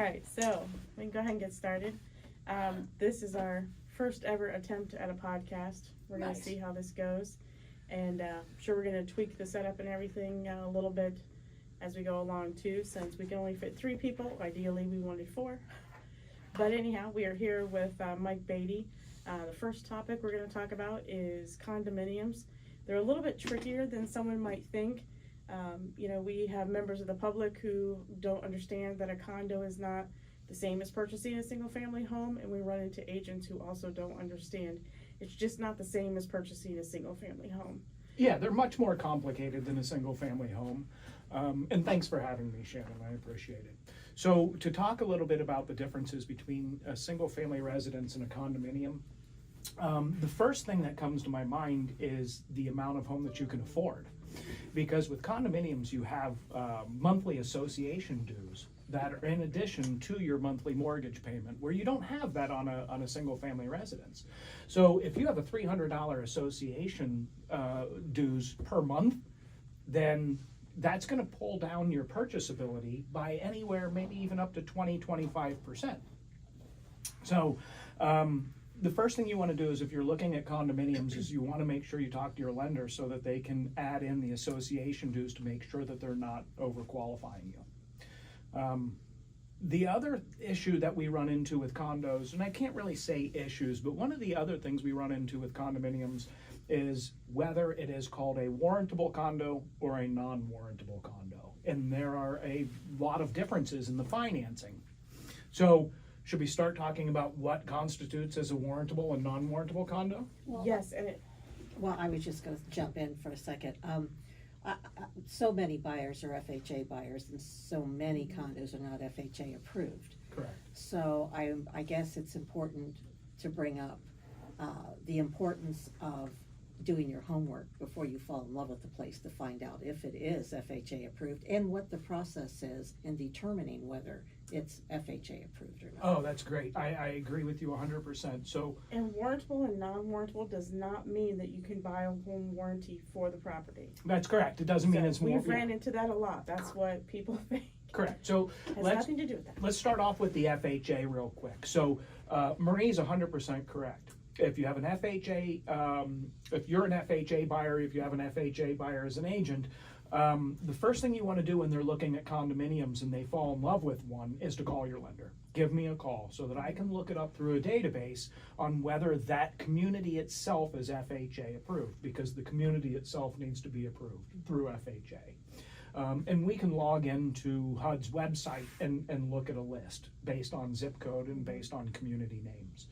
right, so we can go ahead and get started. This is our first ever attempt at a podcast. We're going to see how this goes, and I'm sure we're going to tweak the setup and everything a little bit as we go along too, since we can only fit 3 people. Ideally, we wanted 4. But anyhow, we are here with Mike Beatty. The first topic we're going to talk about is condominiums. They're a little bit trickier than someone might think. We have members of the public who don't understand that a condo is not the same as purchasing a single family home, and we run into agents who also don't understand. It's just not the same as purchasing a single family home. Yeah, they're much more complicated than a single family home. And thanks for having me, Shannon, I appreciate it. So to talk a little bit about the differences between a single family residence and a condominium, the first thing that comes to my mind is the amount of home that you can afford. Because with condominiums, you have monthly association dues that are in addition to your monthly mortgage payment, where you don't have that on a single family residence. So if you have a $300 association dues per month, then that's going to pull down your purchasability by anywhere, maybe even up to 20-25%. So the first thing you want to do is, if you're looking at condominiums, is you want to make sure you talk to your lender so that they can add in the association dues to make sure that they're not overqualifying you. The other issue that we run into with condos, and I can't really say issues, but one of the other things we run into with condominiums is whether it is called a warrantable condo or a non-warrantable condo. And there are a lot of differences in the financing. So should we start talking about what constitutes as a warrantable and non-warrantable condo? Well, yes, and Well, I was just going to jump in for a second. So many buyers are FHA buyers, and so many condos are not FHA approved. Correct. So I guess it's important to bring up the importance of doing your homework before you fall in love with the place, to find out if it is FHA approved and what the process is in determining whether it's FHA approved or not. Oh, that's great. I agree with you 100%. So, and warrantable and non-warrantable does not mean that you can buy a home warranty for the property. that's correct. It doesn't mean it's more. We've ran into that a lot. That's what people think. Correct. So Has nothing to do with that. Let's start off with the FHA real quick. So Marie's 100% correct. If you have an FHA, if you're an FHA buyer, if you have an FHA buyer as an agent, the first thing you want to do when they're looking at condominiums and they fall in love with one is to call your lender. Give me a call so that I can look it up through a database on whether that community itself is FHA approved, because the community itself needs to be approved through FHA. And we can log into HUD's website and look at a list based on zip code and based on community names.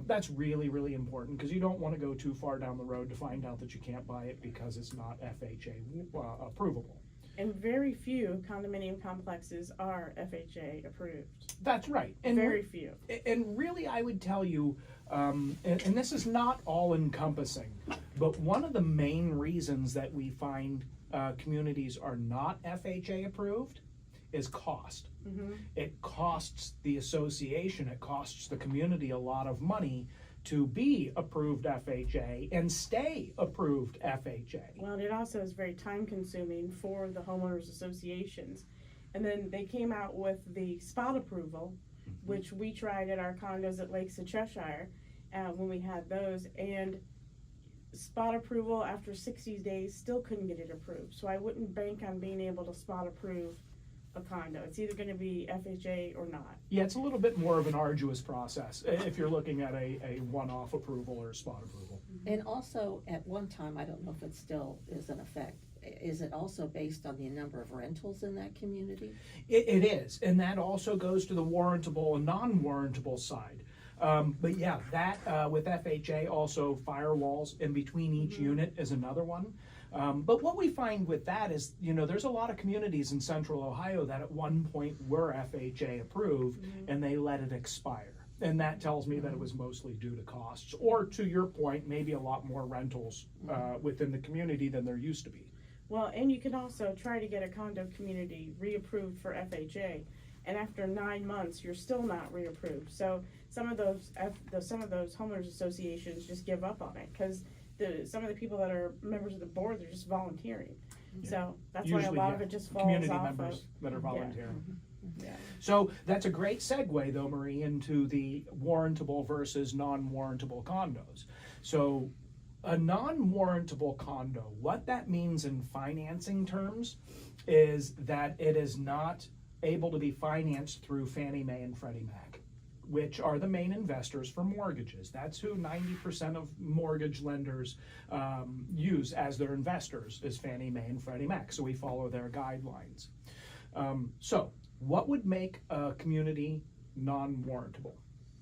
That's really, really important, because you don't want to go too far down the road to find out that you can't buy it because it's not FHA approvable. And very few condominium complexes are FHA approved. That's right. And very few. And really, I would tell you, and this is not all encompassing, but one of the main reasons that we find communities are not FHA approved is cost. Mm-hmm. It costs the association, it costs the community a lot of money to be approved FHA and stay approved FHA. Well, it also is very time consuming for the homeowners associations. And then they came out with the spot approval, which we tried at our condos at Lakes of Cheshire when we had those, and spot approval after 60 days still couldn't get it approved. So I wouldn't bank on being able to spot approve a condo. It's either going to be FHA or not. Yeah, it's a little bit more of an arduous process if you're looking at a one-off approval or a spot approval. And also, at one time, I don't know if it still is in effect, is it also based on the number of rentals in that community? It is, and that also goes to the warrantable and non-warrantable side. But yeah, that with FHA, also firewalls in between each unit is another one. But what we find with that is, there's a lot of communities in central Ohio that at one point were FHA approved and they let it expire. And that tells me that it was mostly due to costs, or to your point, maybe a lot more rentals within the community than there used to be. Well, and you can also try to get a condo community reapproved for FHA, and after 9 months, you're still not reapproved. So some of those homeowners associations just give up on it, because some of the people that are members of the board, they're just volunteering. Yeah. So that's usually, why a lot of it just falls community off members that are volunteering. Yeah. So that's a great segue, though, Marie, into the warrantable versus non-warrantable condos. So a non-warrantable condo, what that means in financing terms is that it is not able to be financed through Fannie Mae and Freddie Mac, which are the main investors for mortgages. That's who 90% of mortgage lenders use as their investors, is Fannie Mae and Freddie Mac. So we follow their guidelines. So what would make a community non-warrantable,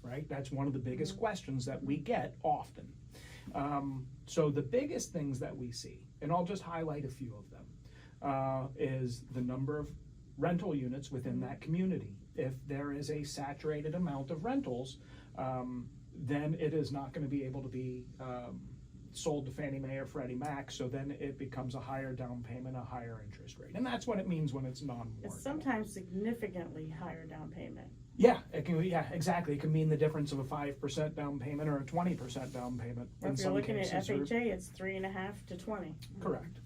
right? That's one of the biggest questions that we get often. So the biggest things that we see, and I'll just highlight a few of them, is the number of rental units within that community. If there is a saturated amount of rentals, then it is not going to be able to be sold to Fannie Mae or Freddie Mac, so then it becomes a higher down payment, a higher interest rate. And that's what it means when it's non-warrantable. It's sometimes significantly higher down payment. Yeah, it can. Yeah, exactly. It can mean the difference of a 5% down payment or a 20% down payment. Or if you're looking at FHA, it's 3.5 to 20. Correct.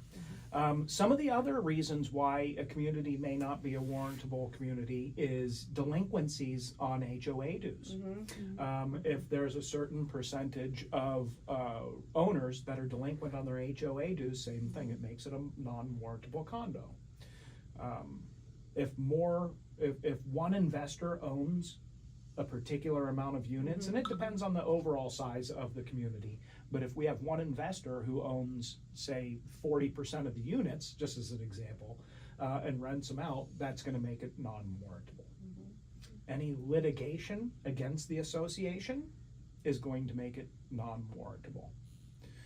Some of the other reasons why a community may not be a warrantable community is delinquencies on HOA dues. If there's a certain percentage of owners that are delinquent on their HOA dues, same thing, it makes it a non-warrantable condo. If one investor owns a particular amount of units, and it depends on the overall size of the community, but if we have one investor who owns, say, 40% of the units, just as an example, and rents them out, that's going to make it non-warrantable. Any litigation against the association is going to make it non-warrantable.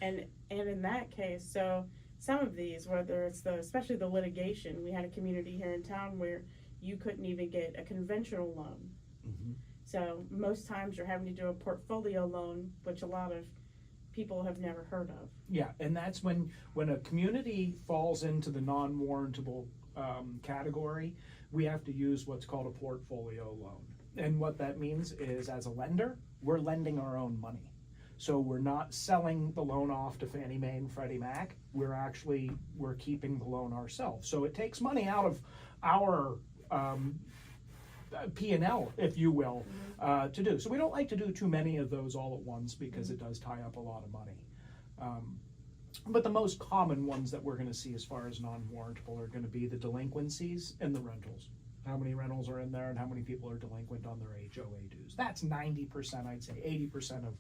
And in that case, so some of these, whether it's especially the litigation, we had a community here in town where you couldn't even get a conventional loan. So most times you're having to do a portfolio loan, which a lot of people have never heard of. Yeah, and that's when a community falls into the non-warrantable category, we have to use what's called a portfolio loan. And what that means is, as a lender, we're lending our own money. So we're not selling the loan off to Fannie Mae and Freddie Mac. We're keeping the loan ourselves. So it takes money out of our P&L, if you will, to do. So we don't like to do too many of those all at once because it does tie up a lot of money. But the most common ones that we're going to see as far as non-warrantable are going to be the delinquencies and the rentals. How many rentals are in there and how many people are delinquent on their HOA dues. That's 90%, I'd say 80% of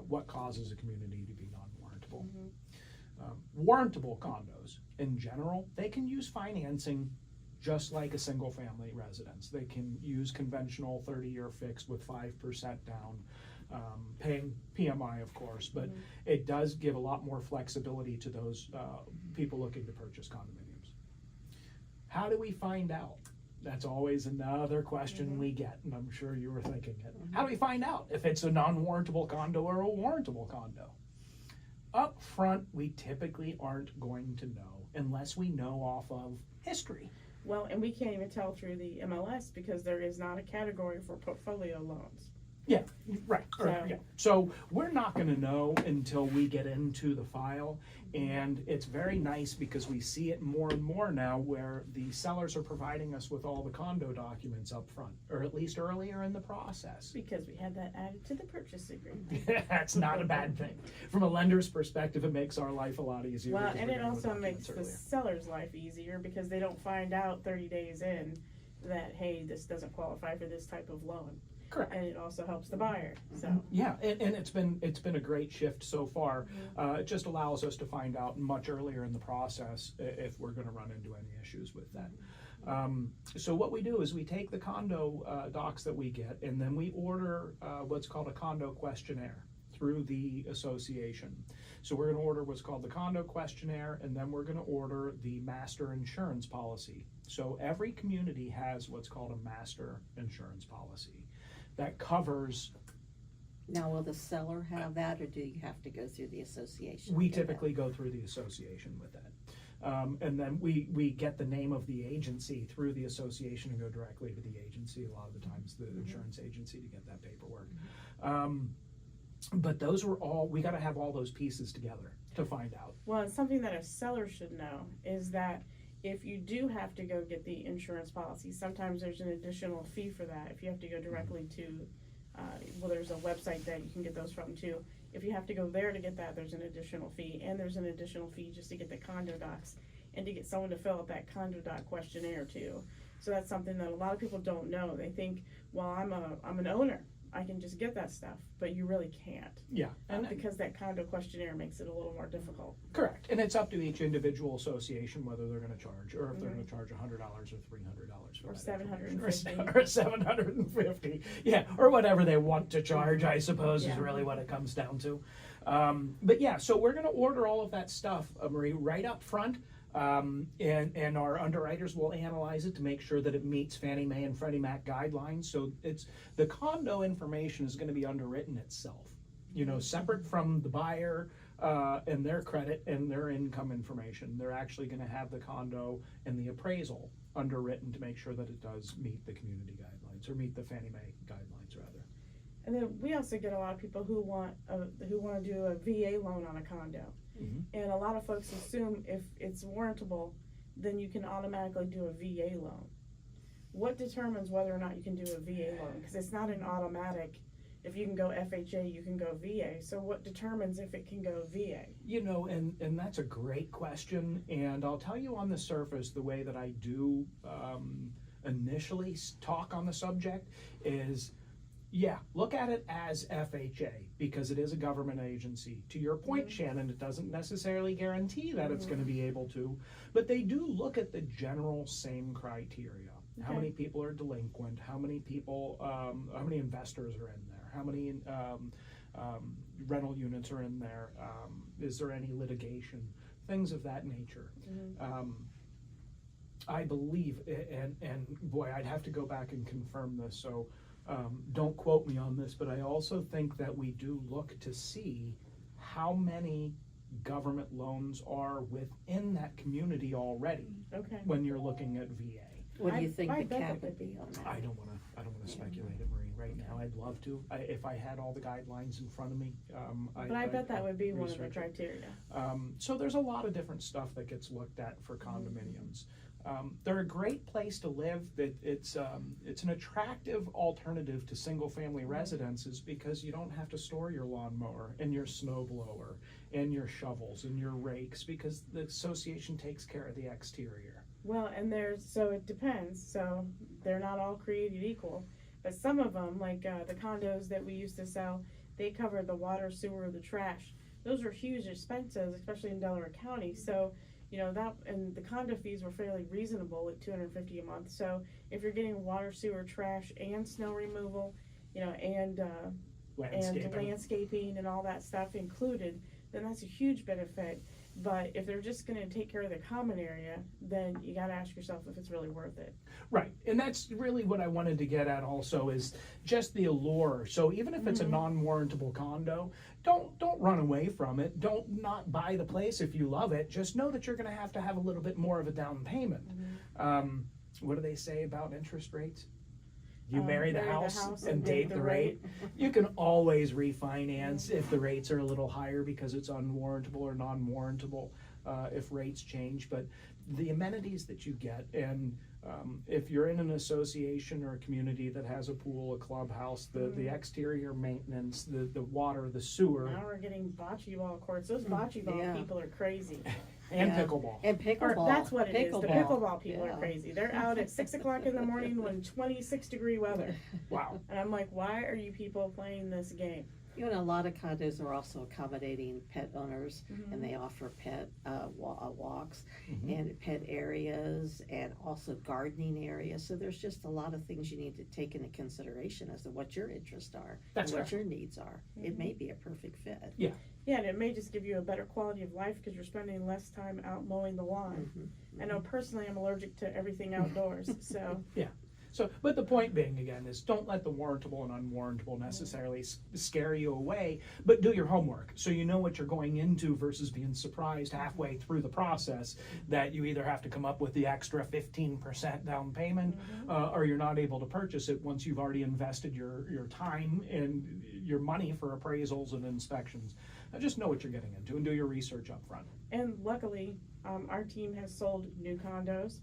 what causes a community to be non-warrantable. Warrantable condos, in general, they can use financing just like a single family residence. They can use conventional 30-year fixed with 5% down, paying PMI, of course, but it does give a lot more flexibility to those people looking to purchase condominiums. How do we find out? That's always another question we get, and I'm sure you were thinking it. How do we find out if it's a non-warrantable condo or a warrantable condo? Up front, we typically aren't going to know unless we know off of history. Well, and we can't even tell through the MLS because there is not a category for portfolio loans. Yeah, right. So we're not going to know until we get into the file, and it's very nice because we see it more and more now where the sellers are providing us with all the condo documents up front, or at least earlier in the process. Because we had that added to the purchase agreement. That's not a bad thing. From a lender's perspective, it makes our life a lot easier. Well, and it also makes the seller's life easier because they don't find out 30 days in that, hey, this doesn't qualify for this type of loan. Correct. And it also helps the buyer. So yeah, and it's been a great shift so far. It just allows us to find out much earlier in the process if we're going to run into any issues with that. So what we do is we take the condo docs that we get, and then we order what's called a condo questionnaire through the association. So we're going to order what's called the condo questionnaire, and then we're going to order the master insurance policy. So every community has what's called a master insurance policy that covers. Now, will the seller have that, or do you have to go through the association? We typically go through the association with that. And then we get the name of the agency through the association and go directly to the agency, a lot of the times the insurance agency, to get that paperwork. But those were all, we got to have all those pieces together to find out. Well, and something that a seller should know is that if you do have to go get the insurance policy, sometimes there's an additional fee for that. If you have to go directly to, well, there's a website that you can get those from too. If you have to go there to get that, there's an additional fee, and there's an additional fee just to get the condo docs and to get someone to fill out that condo doc questionnaire too. So that's something that a lot of people don't know. They think, well, I'm an owner, I can just get that stuff, but you really can't. Yeah. Because that condo questionnaire makes it a little more difficult. Correct, and it's up to each individual association whether they're gonna charge, or if they're gonna charge $100 or $300 for Or that information. $750. Or $750, yeah, or whatever they want to charge, I suppose, is Yeah. really what it comes down to. But yeah, so we're gonna order all of that stuff, Marie, right up front. And our underwriters will analyze it to make sure that it meets Fannie Mae and Freddie Mac guidelines. So it's, the condo information is going to be underwritten itself, you know, separate from the buyer and their credit and their income information. They're actually going to have the condo and the appraisal underwritten to make sure that it does meet the community guidelines, or meet the Fannie Mae guidelines rather. And then we also get a lot of people who want to do a VA loan on a condo. Mm-hmm. And a lot of folks assume if it's warrantable, then you can automatically do a VA loan. What determines whether or not you can do a VA loan? Because it's not an automatic, if you can go FHA, you can go VA. So what determines if it can go VA? You know, and that's a great question, and I'll tell you on the surface, the way that I do initially talk on the subject is, yeah, look at it as FHA, because it is a government agency. To your point, Shannon, it doesn't necessarily guarantee that it's going to be able to, but they do look at the general same criteria. Okay. How many people are delinquent? How many people, how many investors are in there? How many rental units are in there? Is there any litigation? Things of that nature. I believe, and boy, I'd have to go back and confirm this, so don't quote me on this, but I also think that we do look to see how many government loans are within that community already. Okay. When you're looking at VA. What do you think I the bet cap that would be on that? I don't wanna speculate it, Marie, right now. I'd love to, if I had all the guidelines in front of me. But I bet that would be one of the research it. criteria. So there's a lot of different stuff that gets looked at for condominiums. They're a great place to live. It's an attractive alternative to single-family residences because you don't have to store your lawnmower and your snow blower and your shovels and your rakes, because the association takes care of the exterior. Well, and so it depends. So they're not all created equal, but some of them, like the condos that we used to sell, they covered the water, sewer, the trash. Those are huge expenses, especially in Delaware County. So, you know, that, and the condo fees were fairly reasonable at $250 a month. So if you're getting water, sewer, trash, and snow removal, you know, and landscaping and all that stuff included, then that's a huge benefit. But if they're just going to take care of the common area, then you got to ask yourself if it's really worth it. Right, and that's really what I wanted to get at also, is just the allure. So even if it's a non-warrantable condo, don't run away from it. Don't not buy the place if you love it. Just know that you're going to have a little bit more of a down payment. What do they say about interest rates? You marry the house and date the rate. You can always refinance if the rates are a little higher because it's unwarrantable or non-warrantable if rates change. But the amenities that you get, and if you're in an association or a community that has a pool, a clubhouse, the exterior maintenance, the water, the sewer. Now we're getting bocce ball courts. Those bocce ball people are crazy. And pickleball. And pickleball. Or that's what it is. The pickleball people Yeah. are crazy. They're out at 6 o'clock in the morning when 26-degree weather. Wow. And I'm like, why are you people playing this game? You know, a lot of condos are also accommodating pet owners, and they offer pet walks and pet areas, and also gardening areas. So there's just a lot of things you need to take into consideration as to what your interests are That's and what fair. your needs are. It may be a perfect fit. Yeah. Yeah, and it may just give you a better quality of life because you're spending less time out mowing the lawn. I know personally I'm allergic to everything outdoors, so. Yeah. So, but the point being, again, is don't let the warrantable and unwarrantable necessarily scare you away, but do your homework so you know what you're going into versus being surprised halfway through the process that you either have to come up with the extra 15% down payment or you're not able to purchase it once you've already invested your time and your money for appraisals and inspections. Just know what you're getting into and do your research up front. And luckily, Our team has sold new condos,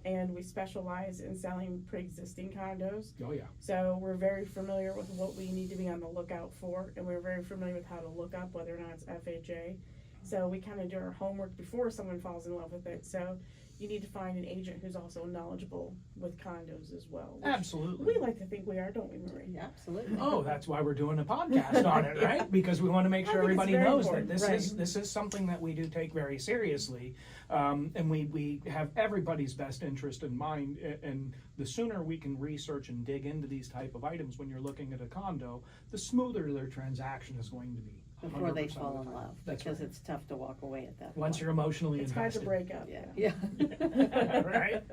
and we specialize in selling pre-existing condos. Oh, yeah. So we're very familiar with what we need to be on the lookout for, and we're very familiar with how to look up whether or not it's FHA. So we kind of do our homework before someone falls in love with it. So you need to find an agent who's also knowledgeable with condos as well. Absolutely. We like to think we are, don't we, Marie? Yeah, absolutely. Oh, that's why we're doing a podcast on it, right? Because we want to make I sure think it's everybody very knows important, that right. this is something that we do take very seriously, and we have everybody's best interest in mind. And the sooner we can research and dig into these type of items when you're looking at a condo, the smoother their transaction is going to be. Before they 100% fall of the in time. love, That's because right. it's tough to walk away at that point. Once you're emotionally It's hard to invested. break up. Yeah. Right?